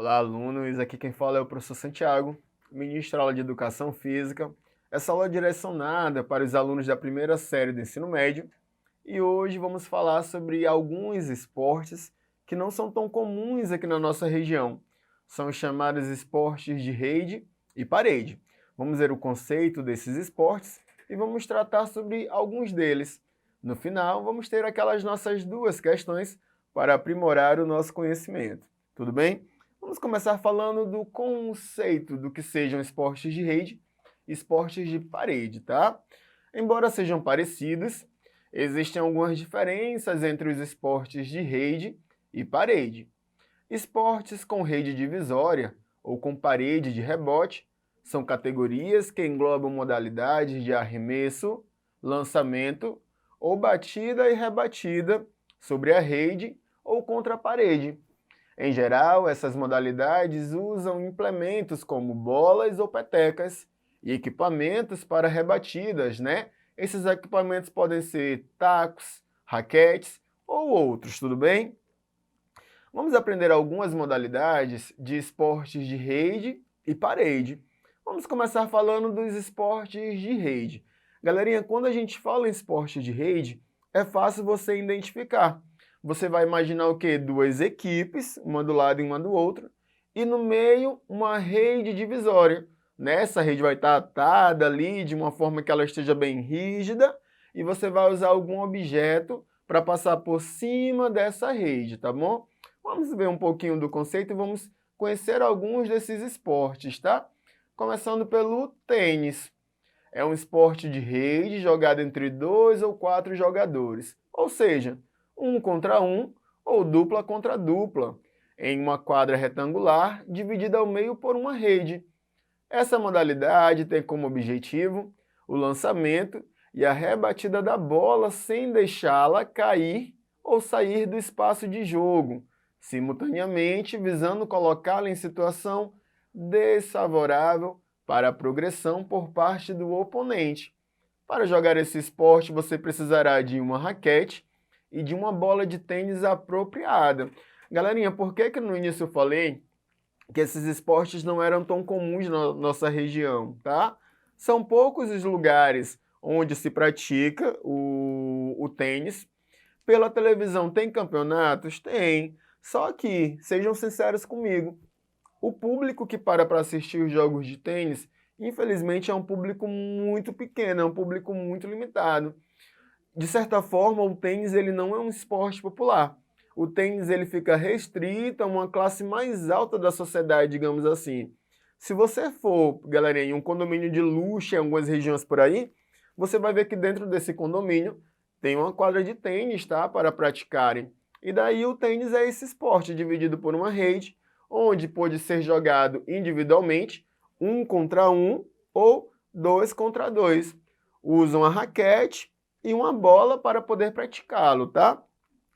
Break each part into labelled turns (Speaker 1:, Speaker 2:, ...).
Speaker 1: Olá, alunos. Aqui quem fala é o professor Santiago, ministro da aula de Educação Física. Essa aula é direcionada para os alunos da primeira série do ensino médio e hoje vamos falar sobre alguns esportes que não são tão comuns aqui na nossa região. São os chamados esportes de rede e parede. Vamos ver o conceito desses esportes e vamos tratar sobre alguns deles. No final, vamos ter aquelas nossas duas questões para aprimorar o nosso conhecimento. Tudo bem? Vamos começar falando do conceito do que sejam esportes de rede e esportes de parede, tá? Embora sejam parecidos, existem algumas diferenças entre os esportes de rede e parede. Esportes com rede divisória ou com parede de rebote são categorias que englobam modalidades de arremesso, lançamento ou batida e rebatida sobre a rede ou contra a parede. Em geral, essas modalidades usam implementos como bolas ou petecas e equipamentos para rebatidas, né? Esses equipamentos podem ser tacos, raquetes ou outros, tudo bem? Vamos aprender algumas modalidades de esportes de rede e parede. Vamos começar falando dos esportes de rede. Galerinha, quando a gente fala em esporte de rede, é fácil você identificar. Você vai imaginar o quê? Duas equipes, uma do lado e uma do outro, e no meio uma rede divisória. Nessa rede vai estar atada ali de uma forma que ela esteja bem rígida, e você vai usar algum objeto para passar por cima dessa rede, tá bom? Vamos ver um pouquinho do conceito e vamos conhecer alguns desses esportes, tá? Começando pelo tênis. É um esporte de rede jogado entre 2 ou 4 jogadores, ou seja, um contra um ou dupla contra dupla, em uma quadra retangular dividida ao meio por uma rede. Essa modalidade tem como objetivo o lançamento e a rebatida da bola sem deixá-la cair ou sair do espaço de jogo, simultaneamente visando colocá-la em situação desfavorável para a progressão por parte do oponente. Para jogar esse esporte, você precisará de uma raquete e de uma bola de tênis apropriada. Galerinha, por que no início eu falei que esses esportes não eram tão comuns na nossa região, tá? São poucos os lugares onde se pratica o tênis. Pela televisão tem campeonatos? Tem. Só que, sejam sinceros comigo, o público que para assistir os jogos de tênis, infelizmente, é um público muito pequeno, é um público muito limitado. De certa forma, o tênis ele não é um esporte popular. O tênis ele fica restrito a uma classe mais alta da sociedade, digamos assim. Se você for, galerinha, em um condomínio de luxo em algumas regiões por aí, você vai ver que dentro desse condomínio tem uma quadra de tênis, tá, para praticarem. E daí o tênis é esse esporte dividido por uma rede, onde pode ser jogado individualmente, um contra um ou dois contra dois. Usam a raquete e uma bola para poder praticá-lo, tá?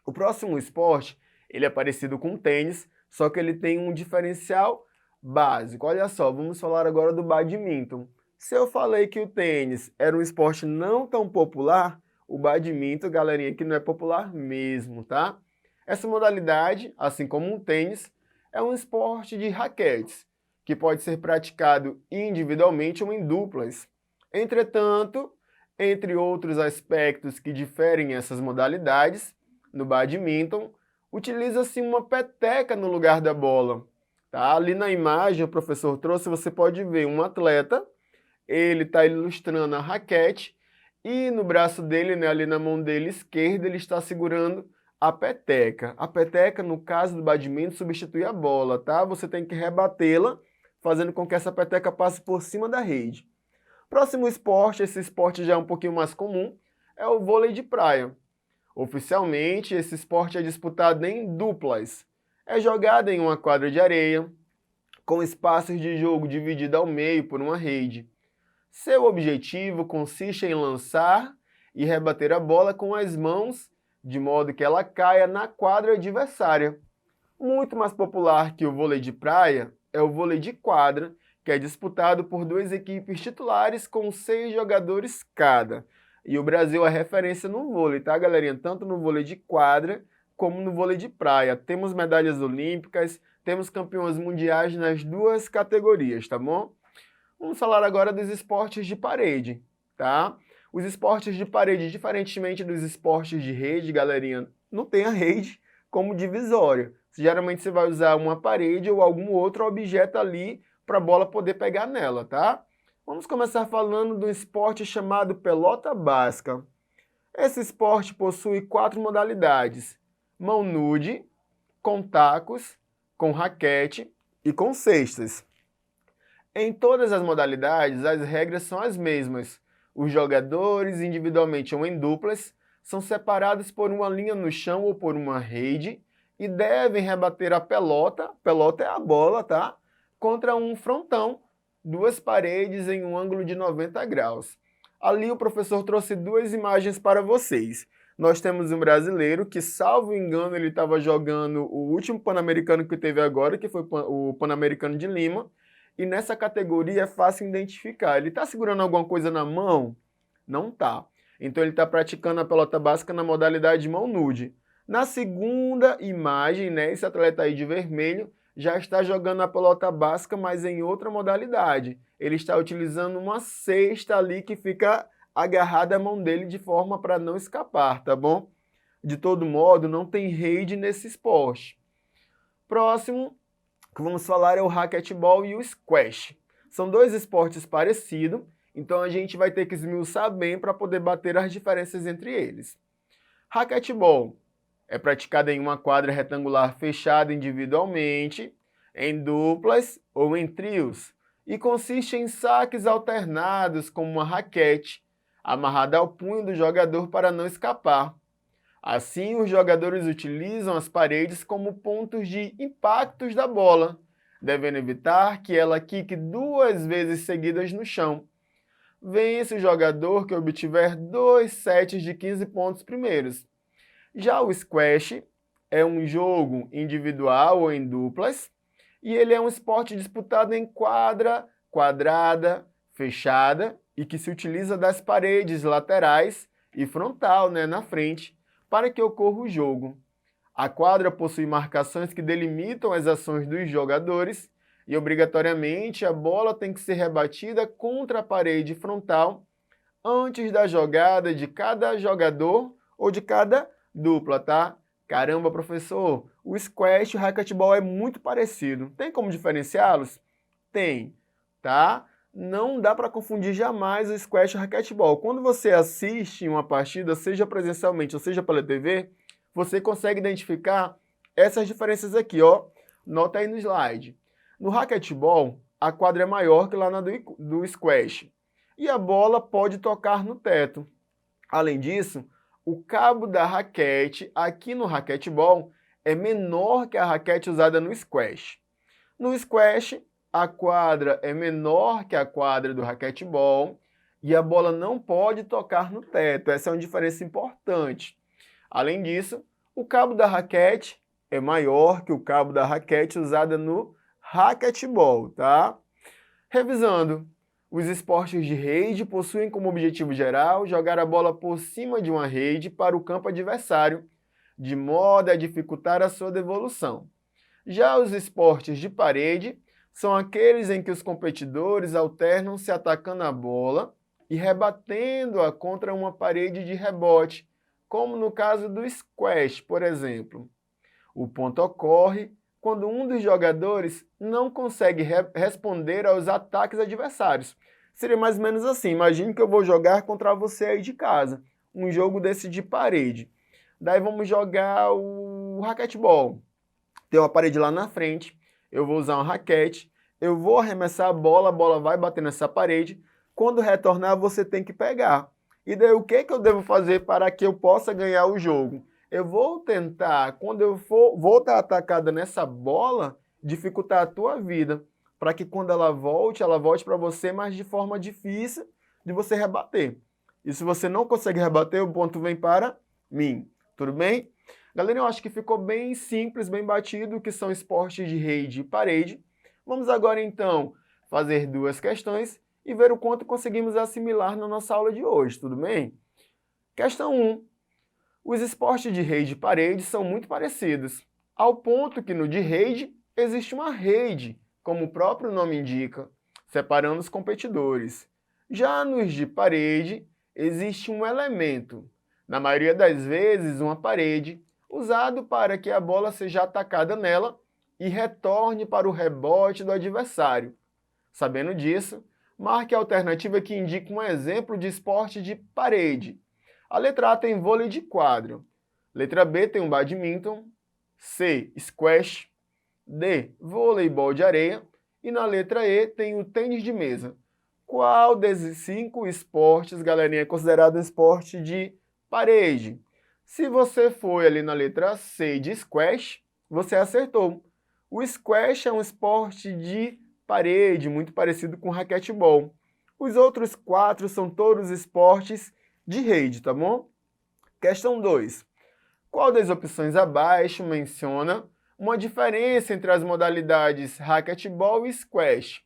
Speaker 1: O próximo esporte, ele é parecido com o tênis, só que ele tem um diferencial básico. Olha só, vamos falar agora do badminton. Se eu falei que o tênis era um esporte não tão popular, o badminton, galerinha, que não é popular mesmo, tá? Essa modalidade, assim como o tênis, é um esporte de raquetes, que pode ser praticado individualmente ou em duplas. Entretanto, entre outros aspectos que diferem essas modalidades, no badminton, utiliza-se uma peteca no lugar da bola. Tá? Ali na imagem o professor trouxe, você pode ver um atleta, ele está ilustrando a raquete e no braço dele, né, ali na mão dele esquerda, ele está segurando a peteca. A peteca, no caso do badminton, substitui a bola, tá? Você tem que rebatê-la, fazendo com que essa peteca passe por cima da rede. Próximo esporte, esse esporte já é um pouquinho mais comum, é o vôlei de praia. Oficialmente, esse esporte é disputado em duplas. É jogado em uma quadra de areia, com espaços de jogo divididos ao meio por uma rede. Seu objetivo consiste em lançar e rebater a bola com as mãos, de modo que ela caia na quadra adversária. Muito mais popular que o vôlei de praia é o vôlei de quadra, que é disputado por duas equipes titulares com 6 jogadores cada. E o Brasil é referência no vôlei, tá, galerinha? Tanto no vôlei de quadra como no vôlei de praia. Temos medalhas olímpicas, temos campeões mundiais nas duas categorias, tá bom? Vamos falar agora dos esportes de parede, tá? Os esportes de parede, diferentemente dos esportes de rede, galerinha, não tem a rede como divisória. Geralmente você vai usar uma parede ou algum outro objeto ali para a bola poder pegar nela, tá? Vamos começar falando do esporte chamado pelota basca. Esse esporte possui 4 modalidades: mão nude, com tacos, com raquete e com cestas. Em todas as modalidades, as regras são as mesmas. Os jogadores, individualmente ou em duplas, são separados por uma linha no chão ou por uma rede e devem rebater a pelota é a bola, tá? Contra um frontão, duas paredes em um ângulo de 90 graus. Ali o professor trouxe duas imagens para vocês. Nós temos um brasileiro que, salvo engano, ele estava jogando o último Pan-Americano que teve agora, que foi o Pan-Americano de Lima, e nessa categoria é fácil identificar. Ele está segurando alguma coisa na mão? Não está. Então ele está praticando a pelota básica na modalidade mão nude. Na segunda imagem, né, esse atleta aí de vermelho já está jogando a pelota básica, mas em outra modalidade. Ele está utilizando uma cesta ali que fica agarrada à mão dele de forma para não escapar, tá bom? De todo modo, não tem rede nesse esporte. Próximo que vamos falar é o racquetball e o squash. São dois esportes parecidos, então a gente vai ter que esmiuçar bem para poder bater as diferenças entre eles. Racquetball é praticado em uma quadra retangular fechada individualmente, em duplas ou em trios, e consiste em saques alternados com uma raquete amarrada ao punho do jogador para não escapar. Assim, os jogadores utilizam as paredes como pontos de impactos da bola, devendo evitar que ela quique 2 vezes seguidas no chão. Vence o jogador que obtiver 2 sets de 15 pontos primeiros. Já o squash é um jogo individual ou em duplas, e ele é um esporte disputado em quadra quadrada, fechada, e que se utiliza das paredes laterais e frontal, né, na frente, para que ocorra o jogo. A quadra possui marcações que delimitam as ações dos jogadores e, obrigatoriamente, a bola tem que ser rebatida contra a parede frontal antes da jogada de cada jogador ou de cada dupla, tá? Caramba, professor, o squash e o racquetball é muito parecido. Tem como diferenciá-los? Tem, tá? Não dá para confundir jamais o squash e o racquetball. Quando você assiste uma partida, seja presencialmente ou seja pela TV, você consegue identificar essas diferenças aqui, ó. Nota aí no slide. No racquetball, a quadra é maior que lá na do squash e a bola pode tocar no teto. Além disso, o cabo da raquete aqui no racquetball é menor que a raquete usada no squash. No squash, a quadra é menor que a quadra do racquetball e a bola não pode tocar no teto. Essa é uma diferença importante. Além disso, o cabo da raquete é maior que o cabo da raquete usada no racquetball, tá? Revisando, os esportes de rede possuem como objetivo geral jogar a bola por cima de uma rede para o campo adversário, de modo a dificultar a sua devolução. Já os esportes de parede são aqueles em que os competidores alternam se atacando a bola e rebatendo-a contra uma parede de rebote, como no caso do squash, por exemplo. O ponto ocorre quando um dos jogadores não consegue responder aos ataques adversários. Seria mais ou menos assim, imagine que eu vou jogar contra você aí de casa, um jogo desse de parede. Daí vamos jogar o racquetball. Tem uma parede lá na frente, eu vou usar uma raquete, eu vou arremessar a bola vai bater nessa parede, quando retornar você tem que pegar. E daí o que eu devo fazer para que eu possa ganhar o jogo? Eu vou tentar, quando eu vou estar atacada nessa bola, dificultar a tua vida, para que quando ela volte para você, mas de forma difícil de você rebater. E se você não consegue rebater, o ponto vem para mim. Tudo bem? Galera, eu acho que ficou bem simples, bem batido, que são esportes de rede e parede. Vamos agora, então, fazer 2 questões e ver o quanto conseguimos assimilar na nossa aula de hoje, tudo bem? Questão 1. Os esportes de rede e parede são muito parecidos, ao ponto que no de rede existe uma rede, como o próprio nome indica, separando os competidores. Já nos de parede, existe um elemento, na maioria das vezes uma parede, usado para que a bola seja atacada nela e retorne para o rebote do adversário. Sabendo disso, marque a alternativa que indica um exemplo de esporte de parede. A letra A tem vôlei de quadra. Letra B tem um badminton. C, squash. D, voleibol de areia. E na letra E tem o tênis de mesa. Qual desses 5 esportes, galerinha, é considerado um esporte de parede? Se você foi ali na letra C de squash, você acertou. O squash é um esporte de parede, muito parecido com raquetebol. Os outros 4 são todos esportes de rede, tá bom? Questão 2. Qual das opções abaixo menciona uma diferença entre as modalidades raquetebol e squash?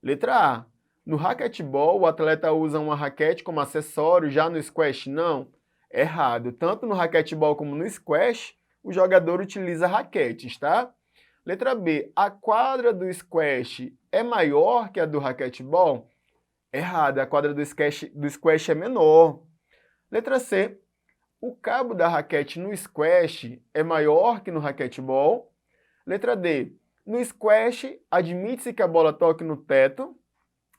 Speaker 1: Letra A. No raquetebol, o atleta usa uma raquete como acessório, já no squash não? Errado. Tanto no raquetebol como no squash, o jogador utiliza raquetes, tá? Letra B. A quadra do squash é maior que a do raquetebol? Errado. A quadra do squash é menor. Letra C. O cabo da raquete no squash é maior que no raquetebol? Letra D. No squash, admite-se que a bola toque no teto?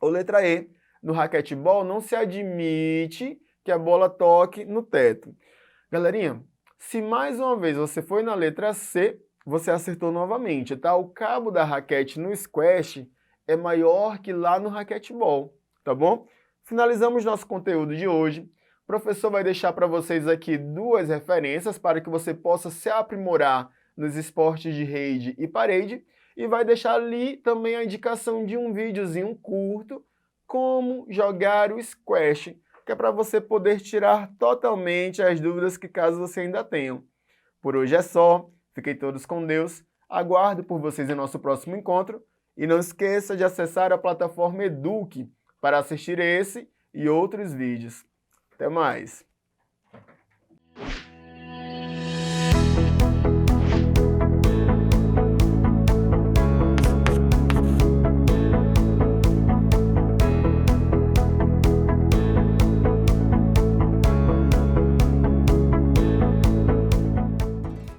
Speaker 1: Ou letra E. No raquetebol, não se admite que a bola toque no teto. Galerinha, se mais uma vez você foi na letra C, você acertou novamente, tá? O cabo da raquete no squash é maior que lá no raquetebol, tá bom? Finalizamos nosso conteúdo de hoje. O professor vai deixar para vocês aqui 2 referências para que você possa se aprimorar nos esportes de rede e parede e vai deixar ali também a indicação de um videozinho curto como jogar o squash, que é para você poder tirar totalmente as dúvidas que caso você ainda tenha. Por hoje é só, fiquem todos com Deus, aguardo por vocês em nosso próximo encontro e não esqueça de acessar a plataforma Eduque para assistir esse e outros vídeos. Até mais!